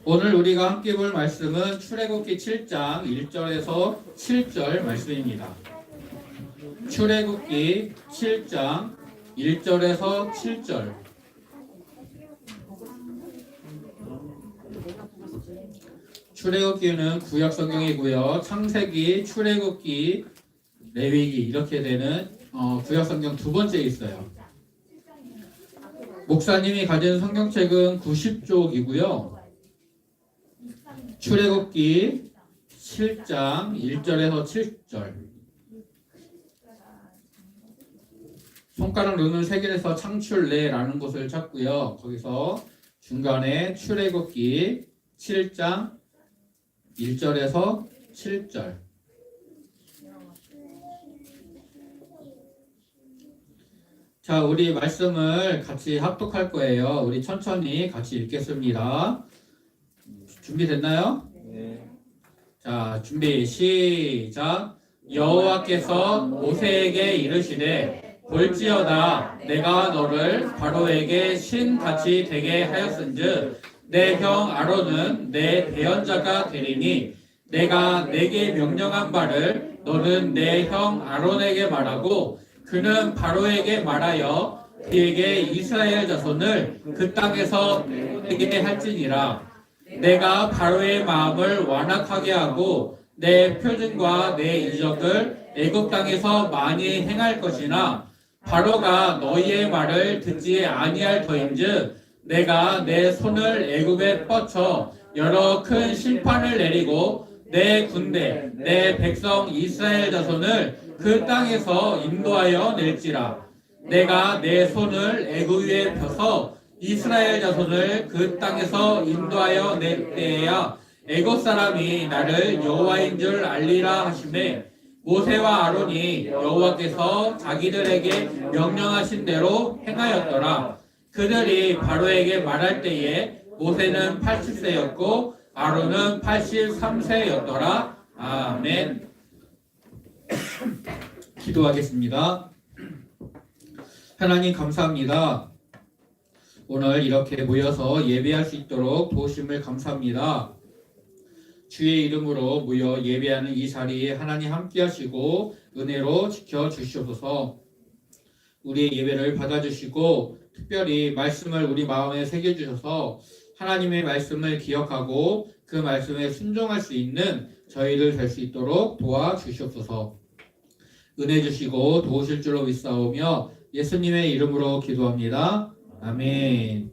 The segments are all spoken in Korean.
오늘 우리가 함께 볼 말씀은 출애굽기 7장 1절에서 7절 말씀입니다. 출애굽기 7장 1절에서 7절. 출애굽기는 구약 성경이고요. 창세기, 출애굽기, 레위기 이렇게 되는 구약 성경 두 번째 있어요. 목사님이 가진 성경책은 90쪽이고요. 출애굽기 7장 1절에서 7절. 손가락 눈을 세계에서 창출내라는 곳을 찾고요. 거기서 중간에 출애굽기 7장 1절에서 7절. 자, 우리 말씀을 같이 합독할 거예요. 우리 천천히 같이 읽겠습니다. 준비됐나요? 네. 자, 준비 시작. 여호와께서 모세에게 이르시되 볼지어다 내가 너를 바로에게 신같이 되게 하였은즉 내 형 아론은 내 대언자가 되리니 내가 내게 명령한 바를 너는 내 형 아론에게 말하고 그는 바로에게 말하여 그에게 이스라엘 자손을 그 땅에서 내게 할지니라. 내가 바로의 마음을 완악하게 하고 내 표징과 내 이적을 애굽 땅에서 많이 행할 것이나 바로가 너희의 말을 듣지 아니할 터인즉 내가 내 손을 애굽에 뻗쳐 여러 큰 심판을 내리고 내 군대 내 백성 이스라엘 자손을 그 땅에서 인도하여 낼지라. 내가 내 손을 애굽 위에 펴서 이스라엘 자손을 그 땅에서 인도하여 낼 때에야 애굽 사람이 나를 여호와인 줄 알리라 하시매 모세와 아론이 여호와께서 자기들에게 명령하신 대로 행하였더라. 그들이 바로에게 말할 때에 모세는 80세였고 아론은 83세였더라. 아멘. 기도하겠습니다. 하나님 감사합니다. 오늘 이렇게 모여서 예배할 수 있도록 도우심을 감사합니다. 주의 이름으로 모여 예배하는 이 자리에 하나님 함께 하시고 은혜로 지켜주시옵소서. 우리의 예배를 받아주시고 특별히 말씀을 우리 마음에 새겨주셔서 하나님의 말씀을 기억하고 그 말씀에 순종할 수 있는 저희들 될 수 있도록 도와주시옵소서. 은혜 주시고 도우실 줄로 믿사오며 예수님의 이름으로 기도합니다. 아멘.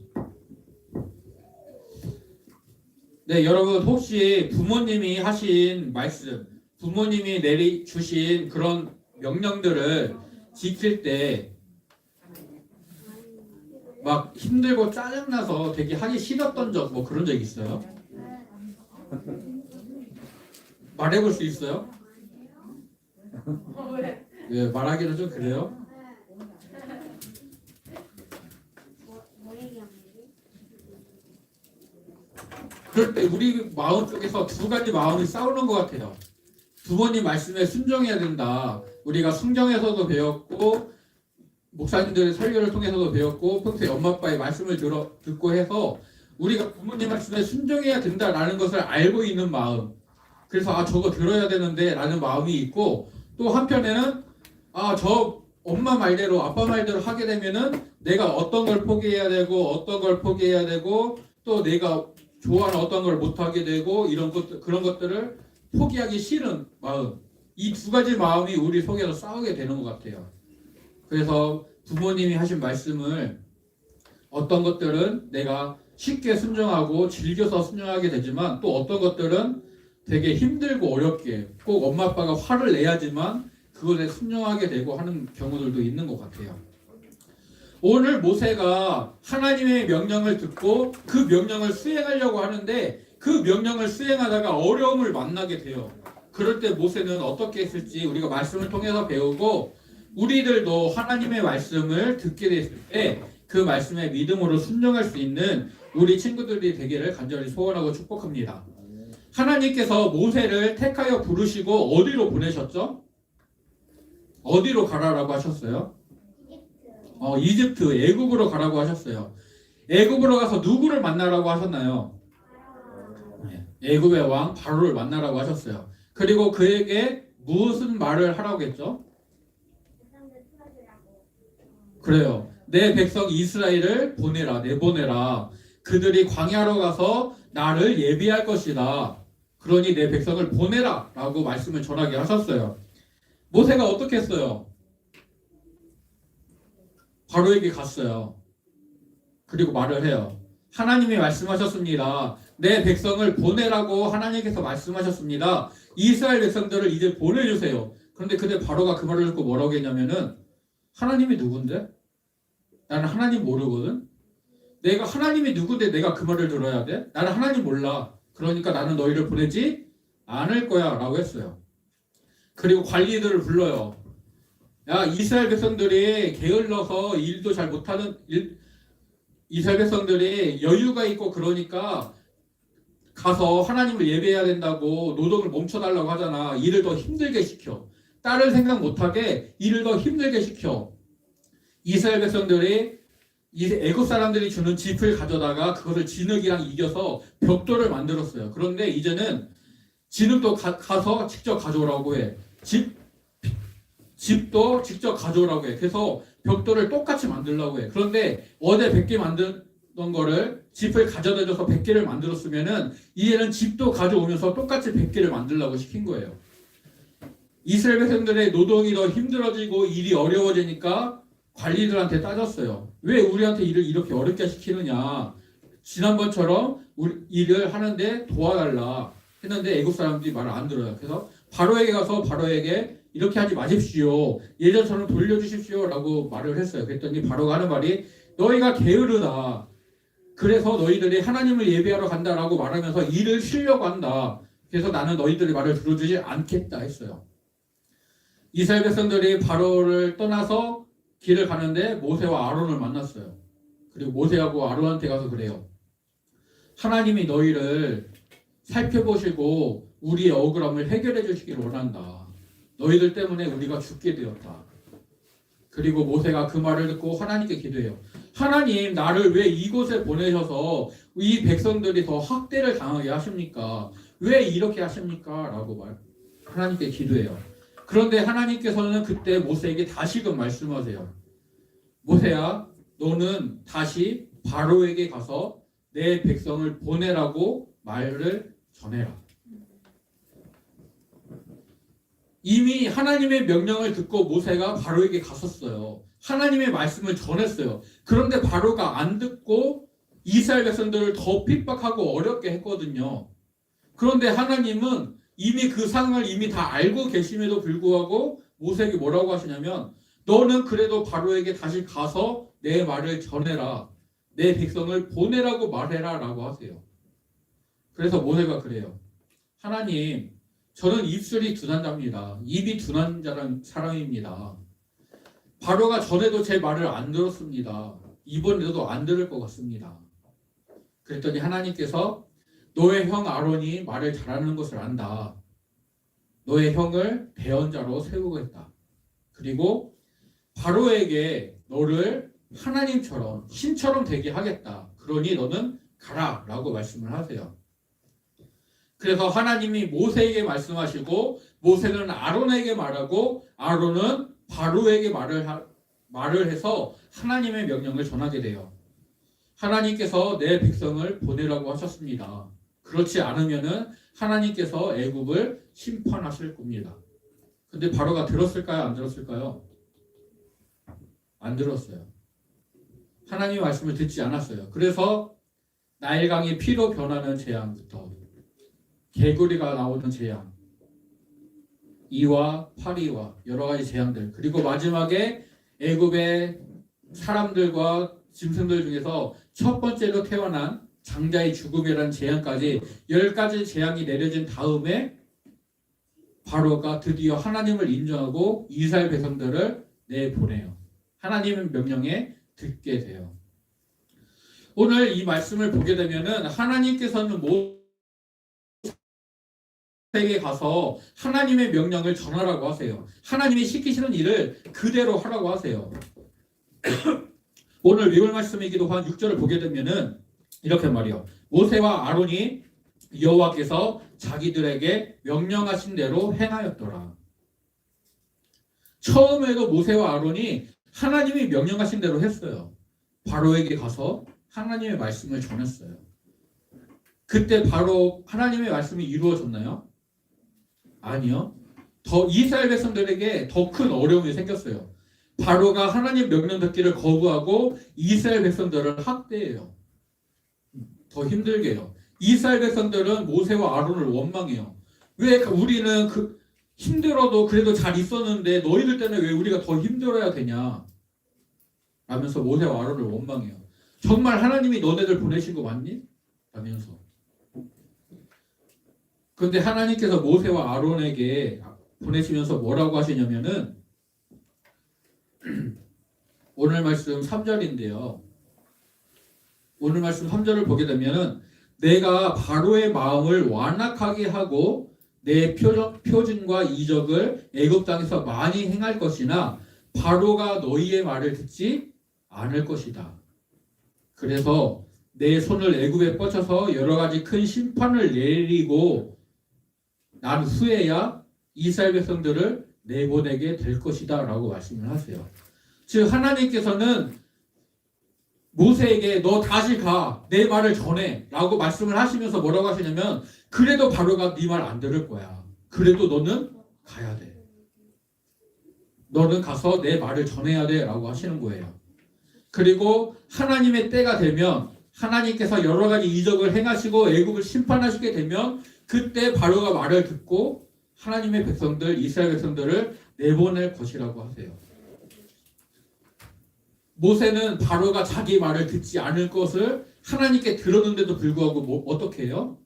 네, 여러분 혹시 부모님이 하신 말씀, 부모님이 내리주신 그런 명령들을 지킬 때 막 힘들고 짜증나서 되게 하기 싫었던 적 뭐 그런 적 있어요? 말해볼 수 있어요? 예, 말하기는 좀 그래요. 그럴 때 우리 마음 쪽에서 두 가지 마음이 싸우는 것 같아요. 부모님 말씀에 순종해야 된다. 우리가 성경에서도 배웠고 목사님들의 설교를 통해서도 배웠고 평소에 엄마 아빠의 말씀을 듣고 해서 우리가 부모님 말씀에 순종해야 된다라는 것을 알고 있는 마음. 그래서 저거 들어야 되는데 라는 마음이 있고 또 한편에는 저 엄마 말대로 아빠 말대로 하게 되면은 내가 어떤 걸 포기해야 되고 어떤 걸 포기해야 되고 또 내가 좋아하는 어떤 걸 못하게 되고 그런 것들을 포기하기 싫은 마음. 이 두 가지 마음이 우리 속에서 싸우게 되는 것 같아요. 그래서 부모님이 하신 말씀을 어떤 것들은 내가 쉽게 순종하고 즐겨서 순종하게 되지만 또 어떤 것들은 되게 힘들고 어렵게 꼭 엄마 아빠가 화를 내야지만 그것에 순종하게 되고 하는 경우들도 있는 것 같아요. 오늘 모세가 하나님의 명령을 듣고 그 명령을 수행하려고 하는데 그 명령을 수행하다가 어려움을 만나게 돼요. 그럴 때 모세는 어떻게 했을지 우리가 말씀을 통해서 배우고 우리들도 하나님의 말씀을 듣게 됐을 때 그 말씀에 믿음으로 순종할 수 있는 우리 친구들이 되기를 간절히 소원하고 축복합니다. 하나님께서 모세를 택하여 부르시고 어디로 보내셨죠? 어디로 가라라고 하셨어요? 이집트, 애굽으로 가라고 하셨어요. 애굽으로 가서 누구를 만나라고 하셨나요? 애굽의 왕 바로를 만나라고 하셨어요. 그리고 그에게 무슨 말을 하라고 했죠? 그래요. 내 백성 이스라엘을 보내라, 내보내라. 그들이 광야로 가서 나를 예비할 것이다. 그러니 내 백성을 보내라 라고 말씀을 전하게 하셨어요. 모세가 어떻게 했어요? 바로에게 갔어요. 그리고 말을 해요. 하나님이 말씀하셨습니다. 내 백성을 보내라고 하나님께서 말씀하셨습니다. 이스라엘 백성들을 이제 보내주세요. 그런데 그때 바로가 그 말을 듣고 뭐라고 했냐면은 하나님이 누군데? 나는 하나님 모르거든? 내가 하나님이 누군데 내가 그 말을 들어야 돼? 나는 하나님 몰라. 그러니까 나는 너희를 보내지 않을 거야 라고 했어요. 그리고 관리들을 불러요. 야, 이스라엘 백성들이 게을러서 일도 잘 못하는 이스라엘 백성들이 여유가 있고 그러니까 가서 하나님을 예배해야 된다고 노동을 멈춰달라고 하잖아. 일을 더 힘들게 시켜. 딸을 생각 못하게 일을 더 힘들게 시켜. 이스라엘 백성들이 애굽 사람들이 주는 짚을 가져다가 그것을 진흙이랑 이겨서 벽돌을 만들었어요. 그런데 이제는 진흙도 가서 직접 가져오라고 해. 집도 직접 가져오라고 해. 그래서 벽돌을 똑같이 만들라고 해. 그런데 어제 100개 만들던 거를 집을 가져다 줘서 100개를 만들었으면은 이제는 집도 가져오면서 똑같이 100개를 만들라고 시킨 거예요. 이스라엘 백성들의 노동이 더 힘들어지고 일이 어려워지니까 관리들한테 따졌어요. 왜 우리한테 일을 이렇게 어렵게 시키느냐. 지난번처럼 우리 일을 하는데 도와달라 했는데 애국 사람들이 말을 안 들어요. 그래서 바로에게 가서 바로에게 이렇게 하지 마십시오. 예전처럼 돌려주십시오 라고 말을 했어요. 그랬더니 바로가 하는 말이 너희가 게으르다. 그래서 너희들이 하나님을 예배하러 간다라고 말하면서 일을 쉬려고 한다. 그래서 나는 너희들의 말을 들어주지 않겠다 했어요. 이스라엘 백성들이 바로를 떠나서 길을 가는데 모세와 아론을 만났어요. 그리고 모세하고 아론한테 가서 그래요. 하나님이 너희를 살펴보시고 우리의 억울함을 해결해 주시기를 원한다. 너희들 때문에 우리가 죽게 되었다. 그리고 모세가 그 말을 듣고 하나님께 기도해요. 하나님, 나를 왜 이곳에 보내셔서 이 백성들이 더 학대를 당하게 하십니까? 왜 이렇게 하십니까? 라고 하나님께 기도해요. 그런데 하나님께서는 그때 모세에게 다시금 말씀하세요. 모세야, 너는 다시 바로에게 가서 내 백성을 보내라고 말을 전해라. 이미 하나님의 명령을 듣고 모세가 바로에게 갔었어요. 하나님의 말씀을 전했어요. 그런데 바로가 안 듣고 이스라엘 백성들을 더 핍박하고 어렵게 했거든요. 그런데 하나님은 이미 그 상황을 이미 다 알고 계심에도 불구하고 모세에게 뭐라고 하시냐면 너는 그래도 바로에게 다시 가서 내 말을 전해라. 내 백성을 보내라고 말해라 라고 하세요. 그래서 모세가 그래요. 하나님, 저는 입술이 둔한 자입니다. 입이 둔한 사람입니다. 바로가 전에도 제 말을 안 들었습니다. 이번에도 안 들을 것 같습니다. 그랬더니 하나님께서 너의 형 아론이 말을 잘하는 것을 안다. 너의 형을 대언자로 세우겠다. 그리고 바로에게 너를 하나님처럼 신처럼 되게 하겠다. 그러니 너는 가라 라고 말씀을 하세요. 그래서 하나님이 모세에게 말씀하시고 모세는 아론에게 말하고 아론은 바로에게 말을 해서 하나님의 명령을 전하게 돼요. 하나님께서 내 백성을 보내라고 하셨습니다. 그렇지 않으면은 하나님께서 애굽을 심판하실 겁니다. 근데 바로가 들었을까요? 안 들었을까요? 안 들었어요. 하나님의 말씀을 듣지 않았어요. 그래서 나일강이 피로 변하는 재앙부터 개구리가 나오는 재앙, 이와 파리와 여러 가지 재앙들, 그리고 마지막에 애굽의 사람들과 짐승들 중에서 첫 번째로 태어난 장자의 죽음이라는 재앙까지 10가지 재앙이 내려진 다음에 바로가 드디어 하나님을 인정하고 이스라엘 백성들을 내보내요. 하나님의 명령에 듣게 돼요. 오늘 이 말씀을 보게 되면은 하나님께서는 모세에게 가서 하나님의 명령을 전하라고 하세요. 하나님이 시키시는 일을 그대로 하라고 하세요. 오늘 위물 말씀이기도 한 6절을 보게 되면은 이렇게 말이요. 모세와 아론이 여호와께서 자기들에게 명령하신 대로 행하였더라. 처음에도 모세와 아론이 하나님이 명령하신 대로 했어요. 바로에게 가서 하나님의 말씀을 전했어요. 그때 바로 하나님의 말씀이 이루어졌나요? 아니요. 더 이스라엘 백성들에게 더 큰 어려움이 생겼어요. 바로가 하나님 명령 듣기를 거부하고 이스라엘 백성들을 학대해요. 더 힘들게 해요. 이스라엘 백성들은 모세와 아론을 원망해요. 왜 우리는 힘들어도 그래도 잘 있었는데 너희들 때문에 왜 우리가 더 힘들어야 되냐? 라면서 모세와 아론을 원망해요. 정말 하나님이 너네들 보내신 거 맞니? 라면서. 그런데 하나님께서 모세와 아론에게 보내시면서 뭐라고 하시냐면은 오늘 말씀 3절인데요. 오늘 말씀 3절을 보게 되면은 내가 바로의 마음을 완악하게 하고 내 표징과 이적을 애굽 땅에서 많이 행할 것이나 바로가 너희의 말을 듣지 않을 것이다. 그래서 내 손을 애굽에 뻗쳐서 여러 가지 큰 심판을 내리고 난 후에야 이스라엘 백성들을 내보내게 될 것이다 라고 말씀을 하세요. 즉 하나님께서는 모세에게 너 다시 가, 내 말을 전해 라고 말씀을 하시면서 뭐라고 하시냐면 그래도 바로가 네 말 안 들을 거야. 그래도 너는 가야 돼. 너는 가서 내 말을 전해야 돼 라고 하시는 거예요. 그리고 하나님의 때가 되면 하나님께서 여러 가지 이적을 행하시고 애굽을 심판하시게 되면 그때 바로가 말을 듣고 하나님의 백성들, 이스라엘 백성들을 내보낼 것이라고 하세요. 모세는 바로가 자기 말을 듣지 않을 것을 하나님께 들었는데도 불구하고 어떻게 해요?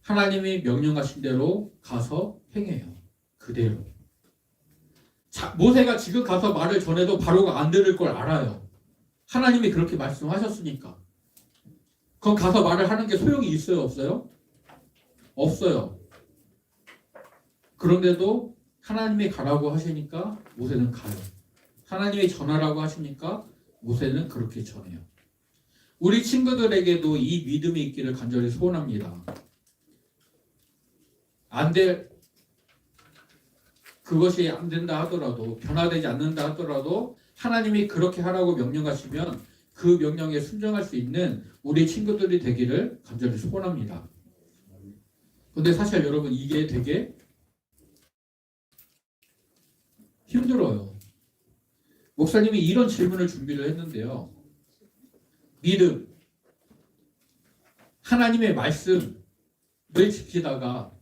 하나님이 명령하신 대로 가서 행해요. 그대로. 모세가 지금 가서 말을 전해도 바로가 안 들을 걸 알아요. 하나님이 그렇게 말씀하셨으니까. 그럼 가서 말을 하는 게 소용이 있어요? 없어요? 없어요. 그런데도 하나님이 가라고 하시니까 모세는 가요. 하나님이 전하라고 하시니까 모세는 그렇게 전해요. 우리 친구들에게도 이 믿음이 있기를 간절히 소원합니다. 그것이 안 된다 하더라도, 변화되지 않는다 하더라도 하나님이 그렇게 하라고 명령하시면 그 명령에 순종할 수 있는 우리 친구들이 되기를 간절히 소원합니다. 근데 사실 여러분 이게 되게 힘들어요. 목사님이 이런 질문을 준비를 했는데요. 믿음, 하나님의 말씀을 지키다가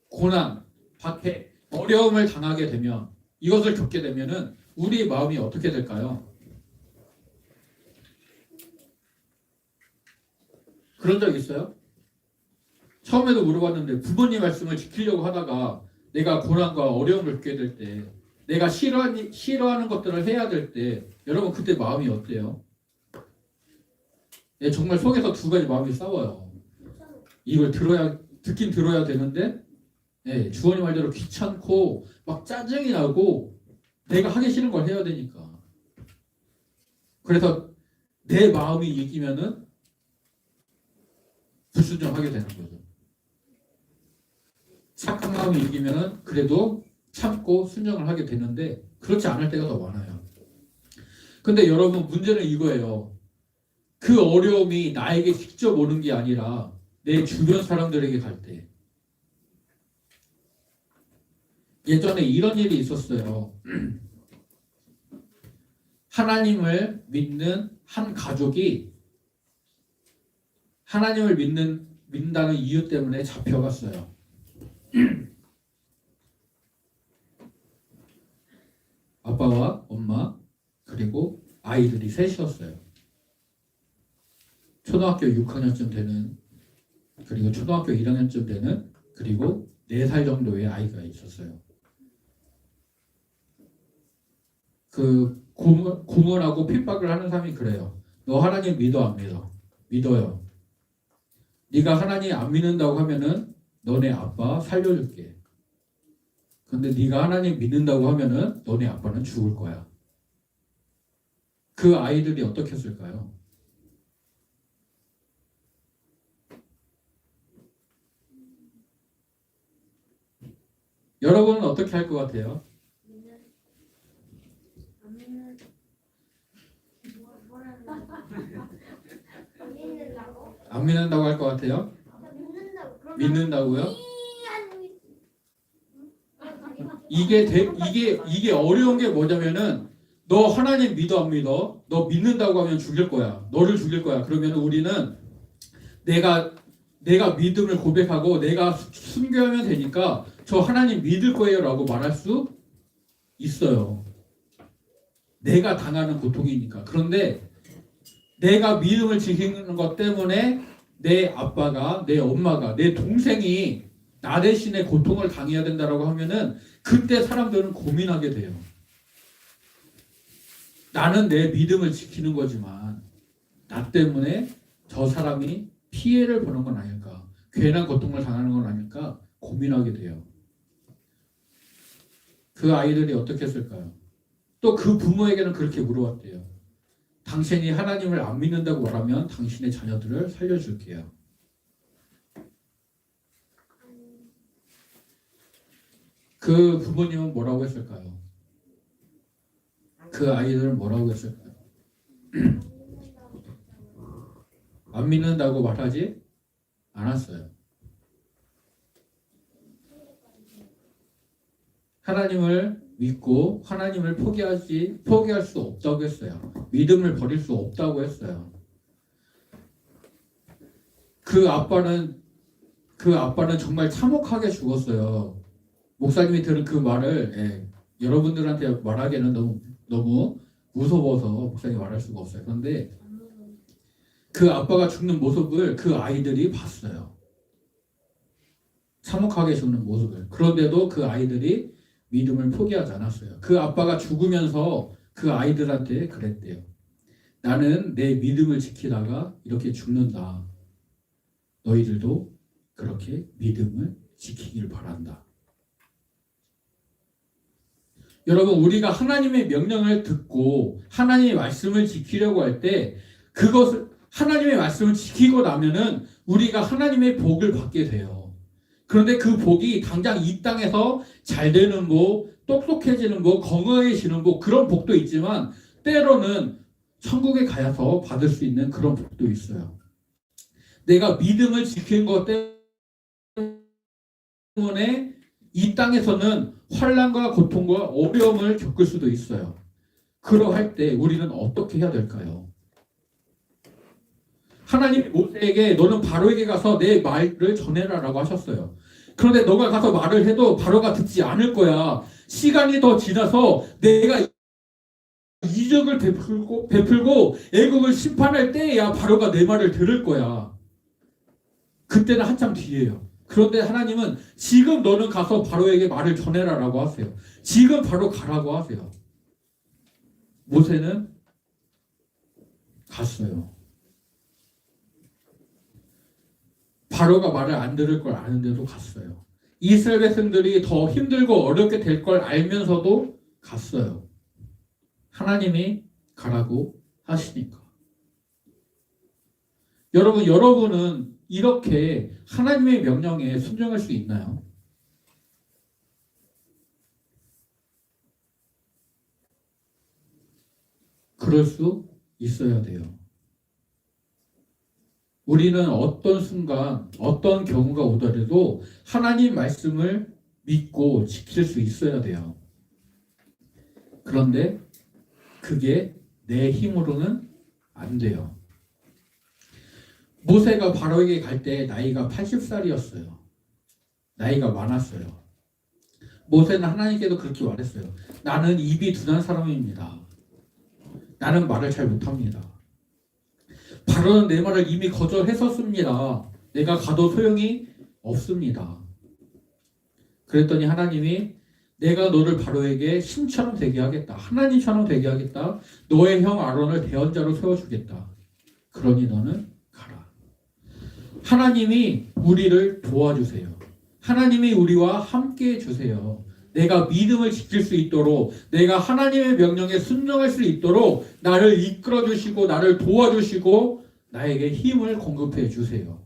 고난, 박해, 어려움을 당하게 되면 이것을 겪게 되면은 우리 마음이 어떻게 될까요? 그런 적 있어요? 처음에도 물어봤는데 부모님 말씀을 지키려고 하다가 내가 고난과 어려움을 겪게 될 때 내가 싫어하는 것들을 해야 될 때 여러분 그때 마음이 어때요? 예, 정말 속에서 두 가지 마음이 싸워요. 이걸 듣긴 들어야 되는데 예, 주원이 말대로 귀찮고 막 짜증이 나고 내가 하기 싫은 걸 해야 되니까. 그래서 내 마음이 이기면은 불순종하게 되는 거죠. 착한 마음이 이기면은 그래도 참고 순종을 하게 되는데 그렇지 않을 때가 더 많아요. 근데 여러분 문제는 이거예요. 그 어려움이 나에게 직접 오는 게 아니라 내 주변 사람들에게 갈 때. 예전에 이런 일이 있었어요. 하나님을 믿는 한 가족이 하나님을 믿는다는 이유 때문에 잡혀갔어요. 아빠와 엄마 그리고 아이들이 셋이었어요. 초등학교 6학년쯤 되는 그리고 초등학교 1학년쯤 되는 그리고 4살 정도의 아이가 있었어요. 그 고문하고 핍박을 하는 사람이 그래요. 너 하나님 믿어 안 믿어? 믿어요. 네가 하나님 안 믿는다고 하면은 너네 아빠 살려줄게. 근데 네가 하나님 믿는다고 하면은 너네 아빠는 죽을 거야. 그 아이들이 어떻게 했을까요? 여러분은 어떻게 할 것 같아요? 안 믿는다고 할 것 같아요? 믿는다고요? 이게 어려운 게 뭐냐면은 너 하나님 믿어 안 믿어? 너 믿는다고 하면 죽일 거야. 너를 죽일 거야. 그러면 우리는 내가 믿음을 고백하고 내가 순교하면 되니까 저 하나님 믿을 거예요라고 말할 수 있어요. 내가 당하는 고통이니까. 그런데 내가 믿음을 지키는 것 때문에 내 아빠가, 내 엄마가, 내 동생이 나 대신에 고통을 당해야 된다라고 하면은 그때 사람들은 고민하게 돼요. 나는 내 믿음을 지키는 거지만 나 때문에 저 사람이 피해를 보는 건 아닐까? 괜한 고통을 당하는 건 아닐까? 고민하게 돼요. 그 아이들이 어떻게 했을까요? 또 그 부모에게는 그렇게 물어봤대요. 당신이 하나님을 안 믿는다고 말하면 당신의 자녀들을 살려줄게요. 그 부모님은 뭐라고 했을까요? 그 아이들은 뭐라고 했을까요? 안 믿는다고 말하지 않았어요. 하나님을 믿고 하나님을 포기할 수 없다고 했어요. 믿음을 버릴 수 없다고 했어요. 그 아빠는 정말 참혹하게 죽었어요. 목사님이 들은 그 말을 여러분들한테 말하기에는 너무 무서워서 목사님이 말할 수가 없어요. 그런데 그 아빠가 죽는 모습을 그 아이들이 봤어요. 참혹하게 죽는 모습을. 그런데도 그 아이들이 믿음을 포기하지 않았어요. 그 아빠가 죽으면서 그 아이들한테 그랬대요. 나는 내 믿음을 지키다가 이렇게 죽는다. 너희들도 그렇게 믿음을 지키길 바란다. 여러분, 우리가 하나님의 명령을 듣고 하나님의 말씀을 지키려고 할 때 그것을 하나님의 말씀을 지키고 나면은 우리가 하나님의 복을 받게 돼요. 그런데 그 복이 당장 이 땅에서 잘 되는 복, 똑똑해지는 복, 건강해지는 복 그런 복도 있지만 때로는 천국에 가서 받을 수 있는 그런 복도 있어요. 내가 믿음을 지킨 것 때문에 이 땅에서는 환난과 고통과 어려움을 겪을 수도 있어요. 그러할 때 우리는 어떻게 해야 될까요? 하나님이 모세에게 너는 바로에게 가서 내 말을 전해라라고 하셨어요. 그런데 너가 가서 말을 해도 바로가 듣지 않을 거야. 시간이 더 지나서 내가 이적을 베풀고 애국을 심판할 때야 바로가 내 말을 들을 거야. 그때는 한참 뒤에요. 그런데 하나님은 지금 너는 가서 바로에게 말을 전해라라고 하세요. 지금 바로 가라고 하세요. 모세는 갔어요. 바로가 말을 안 들을 걸 아는데도 갔어요. 이스라엘 백성들이 더 힘들고 어렵게 될 걸 알면서도 갔어요. 하나님이 가라고 하시니까. 여러분은 이렇게 하나님의 명령에 순종할 수 있나요? 그럴 수 있어야 돼요. 우리는 어떤 순간, 어떤 경우가 오더라도 하나님 말씀을 믿고 지킬 수 있어야 돼요. 그런데 그게 내 힘으로는 안 돼요. 모세가 바로에게 갈 때 나이가 80살이었어요. 나이가 많았어요. 모세는 하나님께도 그렇게 말했어요. 나는 입이 둔한 사람입니다. 나는 말을 잘 못합니다. 바로는 내 말을 이미 거절했었습니다. 내가 가도 소용이 없습니다. 그랬더니 하나님이 내가 너를 바로에게 신처럼 되게 하겠다. 하나님처럼 되게 하겠다. 너의 형 아론을 대언자로 세워주겠다. 그러니 너는 가라. 하나님이 우리를 도와주세요. 하나님이 우리와 함께 해주세요. 내가 믿음을 지킬 수 있도록, 내가 하나님의 명령에 순종할 수 있도록 나를 이끌어 주시고 나를 도와주시고 나에게 힘을 공급해 주세요.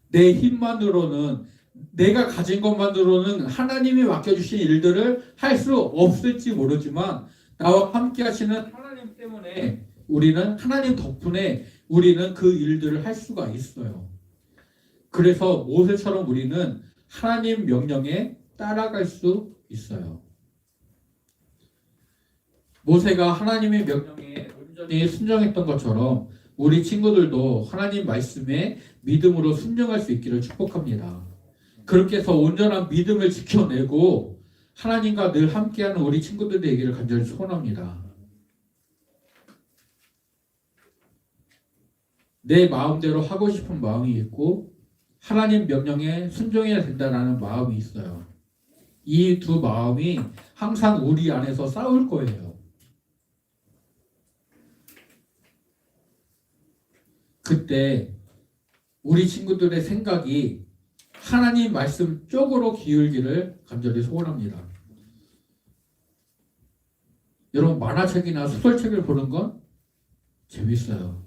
내 힘만으로는 내가 가진 것만으로는 하나님이 맡겨주신 일들을 할 수 없을지 모르지만 나와 함께 하시는 하나님 때문에 우리는 하나님 덕분에 우리는 그 일들을 할 수가 있어요. 그래서 모세처럼 우리는 하나님 명령에 따라갈 수 있어요. 모세가 하나님의 명령에 온전히 순종했던 것처럼 우리 친구들도 하나님 말씀에 믿음으로 순종할 수 있기를 축복합니다. 그렇게 해서 온전한 믿음을 지켜내고 하나님과 늘 함께하는 우리 친구들 되기를 간절히 소원합니다. 내 마음대로 하고 싶은 마음이 있고 하나님 명령에 순종해야 된다는 마음이 있어요. 이 두 마음이 항상 우리 안에서 싸울 거예요. 그때 우리 친구들의 생각이 하나님 말씀 쪽으로 기울기를 간절히 소원합니다. 여러분 만화책이나 소설책을 보는 건 재밌어요.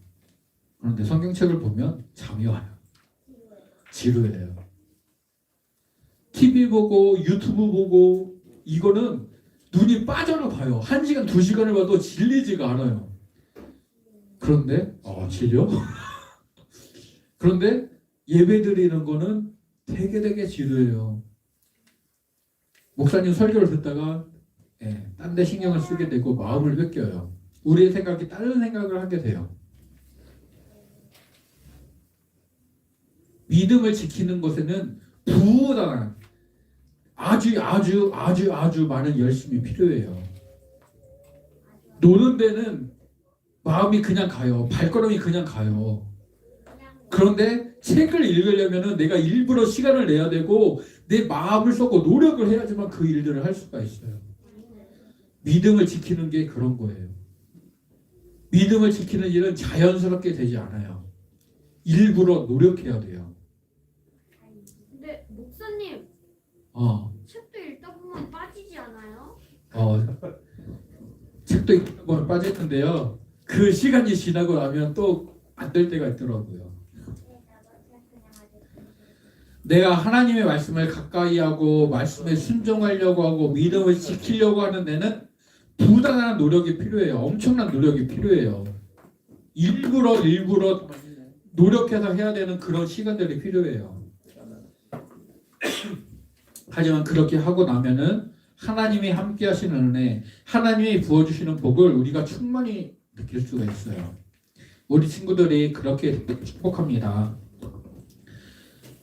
그런데 성경책을 보면 잠이 와요. 지루해요. TV 보고 유튜브 보고 이거는 눈이 빠져나 봐요. 1시간, 2시간을 봐도 질리지가 않아요. 그런데 질려? 그런데 예배 드리는 거는 되게 지루해요. 목사님 설교를 듣다가 딴 데 신경을 쓰게 되고 마음을 뺏겨요. 우리의 생각이 다른 생각을 하게 돼요. 믿음을 지키는 것에는 부단한 아주 많은 열심이 필요해요. 노는 데는 마음이 그냥 가요. 발걸음이 그냥 가요. 그런데 책을 읽으려면 내가 일부러 시간을 내야 되고 내 마음을 쏟고 노력을 해야지만 그 일들을 할 수가 있어요. 믿음을 지키는 게 그런 거예요. 믿음을 지키는 일은 자연스럽게 되지 않아요. 일부러 노력해야 돼요. 근데 목사님, 책도 읽다 보면 빠지지 않아요? 책도 읽다 보면 빠질 텐데요. 그 시간이 지나고 나면 또 안 될 때가 있더라고요. 내가 하나님의 말씀을 가까이 하고 말씀에 순종하려고 하고 믿음을 지키려고 하는 데는 부단한 노력이 필요해요. 엄청난 노력이 필요해요. 일부러 노력해서 해야 되는 그런 시간들이 필요해요. 하지만 그렇게 하고 나면은 하나님이 함께 하시는 은혜, 하나님이 부어주시는 복을 우리가 충분히 느낄 수가 있어요. 우리 친구들이 그렇게 축복합니다.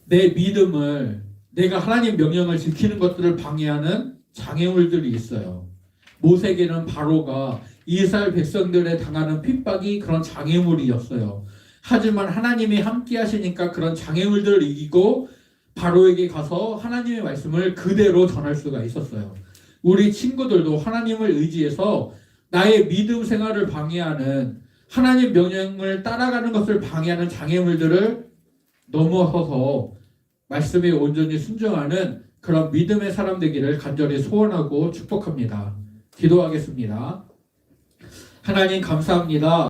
내 믿음을, 내가 하나님 명령을 지키는 것들을 방해하는 장애물들이 있어요. 모세에게는 바로가 이스라엘 백성들에 당하는 핍박이 그런 장애물이었어요. 하지만 하나님이 함께 하시니까 그런 장애물들을 이기고 바로에게 가서 하나님의 말씀을 그대로 전할 수가 있었어요. 우리 친구들도 하나님을 의지해서 나의 믿음 생활을 방해하는, 하나님 명령을 따라가는 것을 방해하는 장애물들을 넘어서서 말씀에 온전히 순종하는 그런 믿음의 사람 되기를 간절히 소원하고 축복합니다. 기도하겠습니다. 하나님 감사합니다.